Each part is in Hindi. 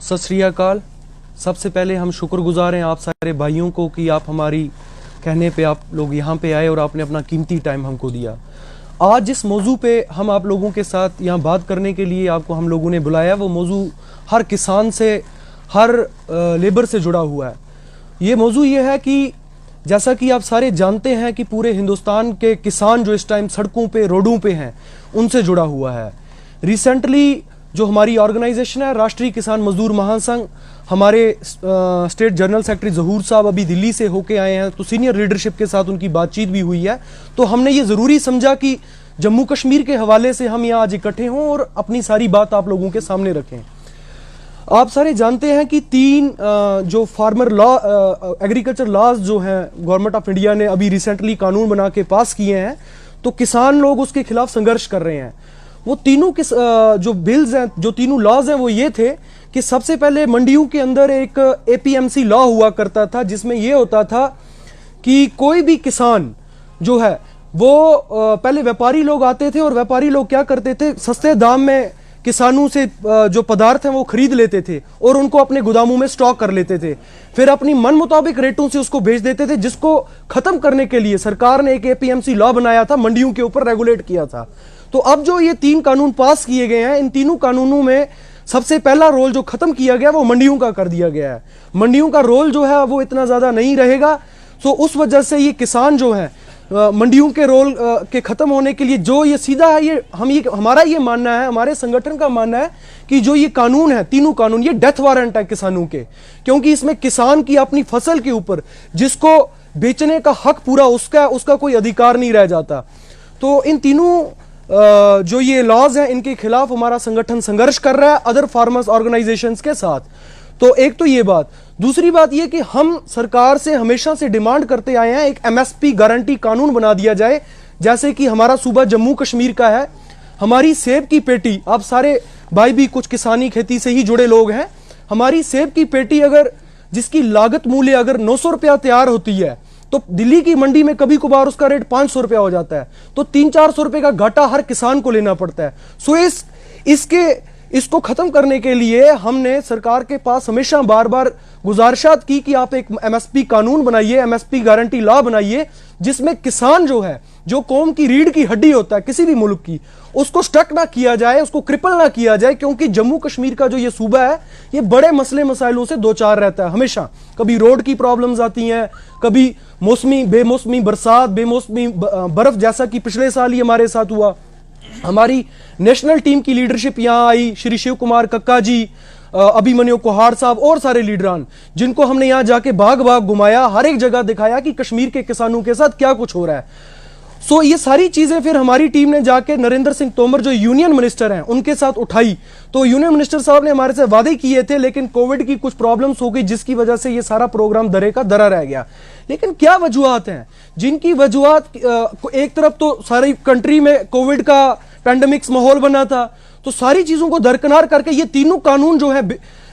सत श्री अकाल। सबसे पहले हम शुक्रगुजार हैं आप सारे भाइयों को कि आप हमारी कहने पे आप लोग यहाँ पे आए और आपने अपना कीमती टाइम हमको दिया। आज जिस मौजू पे हम आप लोगों के साथ यहाँ बात करने के लिए आपको हम लोगों ने बुलाया, वो मौजू हर किसान से, हर लेबर से जुड़ा हुआ है। ये मौजू ये है कि जैसा कि आप सारे जानते हैं कि पूरे हिंदुस्तान के किसान जो इस टाइम सड़कों पे, रोडों पे हैं, उनसे जुड़ा हुआ है। रिसेंटली जो हमारी ऑर्गेनाइजेशन है राष्ट्रीय किसान मजदूर महासंघ, हमारे स्टेट जनरल सेक्रेटरी ज़हूर साहब अभी दिल्ली से होके आए हैं, तो सीनियर लीडरशिप के साथ उनकी बातचीत भी हुई है। तो हमने ये ज़रूरी समझा कि जम्मू कश्मीर के हवाले से हम यहाँ आज इकट्ठे हों और अपनी सारी बात आप लोगों के सामने रखें। आप सारे जानते हैं कि 3 जो फार्मर लॉ, एग्रीकल्चर लॉज जो हैं गवर्नमेंट ऑफ इंडिया ने अभी रिसेंटली कानून बना के पास किए हैं, तो किसान लोग उसके खिलाफ संघर्ष कर रहे हैं। वो तीनों जो बिल्स हैं, जो तीनों लॉज हैं, वो ये थे कि सबसे पहले मंडियों के अंदर एक एपीएमसी लॉ हुआ करता था, जिसमें ये होता था कि कोई भी किसान जो है वो पहले व्यापारी लोग आते थे और व्यापारी लोग क्या करते थे, सस्ते दाम में किसानों से जो पदार्थ हैं वो खरीद लेते थे और उनको अपने गोदामों में स्टॉक कर लेते थे, फिर अपनी मन मुताबिक रेटों से उसको बेच देते थे, जिसको खत्म करने के लिए सरकार ने एक एपीएमसी लॉ बनाया था, मंडियों के ऊपर रेगुलेट किया था। तो अब जो ये 3 कानून पास किए गए हैं, इन तीनों कानूनों में सबसे पहला रोल जो खत्म किया गया वो मंडियों का कर दिया गया है। मंडियों का रोल जो है वो इतना ज्यादा नहीं रहेगा। तो उस वजह से ये किसान जो है मंडियों के रोल के खत्म होने के लिए जो ये सीधा है, ये हमारा ये मानना है, हमारे संगठन का मानना है कि जो ये कानून है, तीनों कानून, ये डेथ वारंट है किसानों के, क्योंकि इसमें किसान की अपनी फसल के ऊपर जिसको बेचने का हक पूरा उसका कोई अधिकार नहीं रह जाता। तो इन तीनों जो ये लॉज हैं, इनके खिलाफ हमारा संगठन संघर्ष कर रहा है अदर फार्मर्स ऑर्गेनाइजेशंस के साथ। तो एक तो ये बात, दूसरी बात ये कि हम सरकार से हमेशा से डिमांड करते आए हैं एक एमएसपी गारंटी कानून बना दिया जाए, जैसे कि हमारा सूबा जम्मू कश्मीर का है। हमारी सेब की पेटी, आप सारे भाई भी कुछ किसानी खेती से ही जुड़े लोग हैं, हमारी सेब की पेटी अगर जिसकी लागत मूल्य अगर 900 रुपया तैयार होती है, तो दिल्ली की मंडी में कभी कभार उसका रेट 500 रुपया हो जाता है, तो 300-400 रुपए का घाटा हर किसान को लेना पड़ता है। सो इसको खत्म करने के लिए हमने सरकार के पास हमेशा बार बार गुजारिशात की कि आप एक एमएसपी कानून बनाइए, एमएसपी गारंटी लॉ बनाइए, जिसमें किसान जो है, जो कौम की रीढ़ की हड्डी होता है किसी भी मुल्क की, उसको स्टक ना किया जाए, उसको क्रिपल ना किया जाए, क्योंकि जम्मू कश्मीर का जो ये सूबा है ये बड़े मसले मसाइलों से दो चार रहता है हमेशा। कभी रोड की प्रॉब्लम्स आती हैं, कभी बेमौसमी बरसात, बेमौसमी बर्फ, जैसा कि पिछले साल ही हमारे साथ हुआ। हमारी नेशनल टीम की लीडरशिप यहाँ आई, श्री शिव कुमार कक्का जी, अभिमन्यु कोहार साहब और सारे लीडरान, जिनको हमने यहाँ जाके भाग भाग घुमाया, हर एक जगह दिखाया कि कश्मीर के किसानों के साथ क्या कुछ हो रहा है। सो ये सारी चीजें फिर हमारी टीम ने जाके नरेंद्र सिंह तोमर जो यूनियन मिनिस्टर हैं उनके साथ उठाई। तो यूनियन मिनिस्टर साहब ने हमारे से वादे किए थे, लेकिन कोविड की कुछ प्रॉब्लम्स हो गई, जिसकी वजह से ये सारा प्रोग्राम दरे का दरा रह गया। लेकिन क्या वजूहत हैं, जिनकी वजूहत, एक तरफ तो सारी कंट्री में कोविड का पैंडेमिक्स माहौल बना था, तो सारी चीजों को दरकिनार करके ये तीनों कानून जो है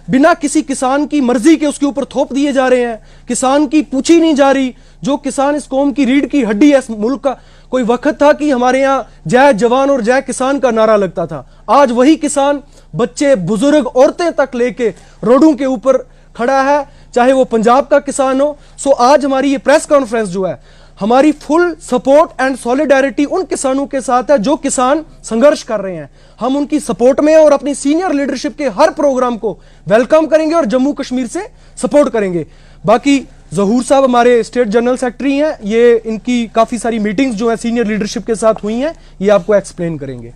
बिना किसी किसान की मर्जी के उसके ऊपर थोप दिए जा रहे हैं। किसान की पूछी नहीं जा रही, जो किसान इस कौम की रीढ़ की हड्डी है इस मुल्क का। कोई वक्त था कि हमारे यहाँ जय जवान और जय किसान का नारा लगता था, आज वही किसान बच्चे, बुजुर्ग, औरतें तक लेके रोडों के ऊपर खड़ा है, चाहे वो पंजाब का किसान हो। सो आज हमारी ये प्रेस कॉन्फ्रेंस जो है, हमारी फुल सपोर्ट एंड सॉलिडारिटी उन किसानों के साथ है जो किसान संघर्ष कर रहे हैं। हम उनकी सपोर्ट में और अपनी सीनियर लीडरशिप के हर प्रोग्राम को वेलकम करेंगे और जम्मू कश्मीर से सपोर्ट करेंगे। बाकी ज़हूर साहब हमारे स्टेट जनरल सेक्रेटरी हैं, ये इनकी काफी सारी मीटिंग्स जो है सीनियर लीडरशिप के साथ हुई हैं, ये आपको एक्सप्लेन करेंगे।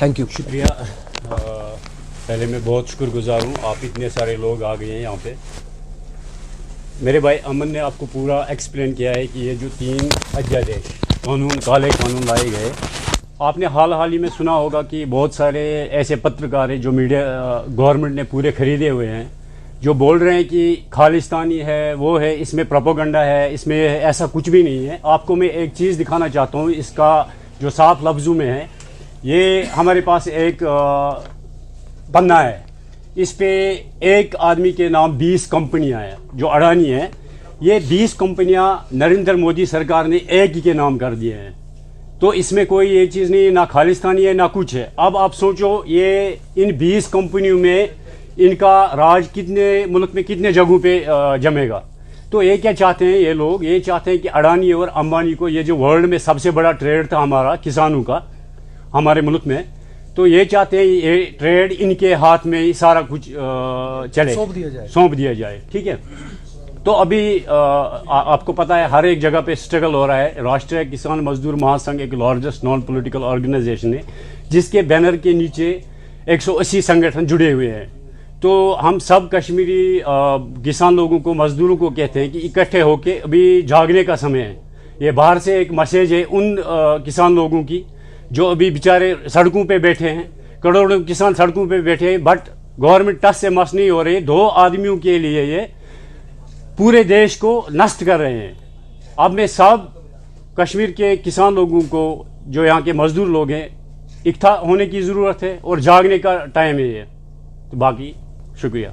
Thank you. शुक्रिया। पहले मैं बहुत शुक्रगुजार हूँ, आप इतने सारे लोग आ गए हैं यहाँ पे। मेरे भाई अमन ने आपको पूरा एक्सप्लेन किया है कि ये जो 3 अध्यादेश कानून, काले कानून लाए गए, आपने हाल ही में सुना होगा कि बहुत सारे ऐसे पत्रकार हैं जो मीडिया गवर्नमेंट ने पूरे खरीदे हुए हैं, जो बोल रहे हैं कि खालिस्तानी है, वो है, इसमें प्रोपोगंडा है, इसमें ऐसा कुछ भी नहीं है। आपको मैं एक चीज़ दिखाना चाहता हूँ, इसका जो साफ लफ्ज़ों में है, ये हमारे पास एक पन्ना है, इस पे एक आदमी के नाम 20 कंपनियां हैं जो अडानी हैं। ये 20 कंपनियां नरेंद्र मोदी सरकार ने एक ही के नाम कर दिए हैं, तो इसमें कोई ये चीज़ नहीं, ना खालिस्तानी है ना कुछ है। अब आप सोचो, ये इन 20 कंपनियों में इनका राज कितने मुल्क में कितने जगहों पे जमेगा। तो ये क्या चाहते हैं ये लोग, ये चाहते हैं कि अडानी और अंबानी को, ये जो वर्ल्ड में सबसे बड़ा ट्रेड था हमारा किसानों का हमारे मुल्क में, तो ये चाहते हैं ये ट्रेड इनके हाथ में ही सारा कुछ चले, सौंप दिया जाए। ठीक है। तो अभी आपको पता है हर एक जगह पे स्ट्रगल हो रहा है। राष्ट्रीय किसान मजदूर महासंघ एक लार्जेस्ट नॉन पॉलिटिकल ऑर्गेनाइजेशन है जिसके बैनर के नीचे 180 संगठन जुड़े हुए हैं। तो हम सब कश्मीरी किसान लोगों को, मजदूरों को कहते हैं कि इकट्ठे होके अभी जागने का समय है। ये बाहर से एक मैसेज है उन किसान लोगों की जो अभी बेचारे सड़कों पे बैठे हैं, करोड़ों किसान सड़कों पे बैठे हैं, बट गवर्नमेंट टस से मस नहीं हो रही। 2 आदमियों के लिए ये पूरे देश को नष्ट कर रहे हैं। अब मैं सब कश्मीर के किसान लोगों को, जो यहाँ के मजदूर लोग हैं, इकट्ठा होने की ज़रूरत है और जागने का टाइम है ये। तो बाकी शुक्रिया।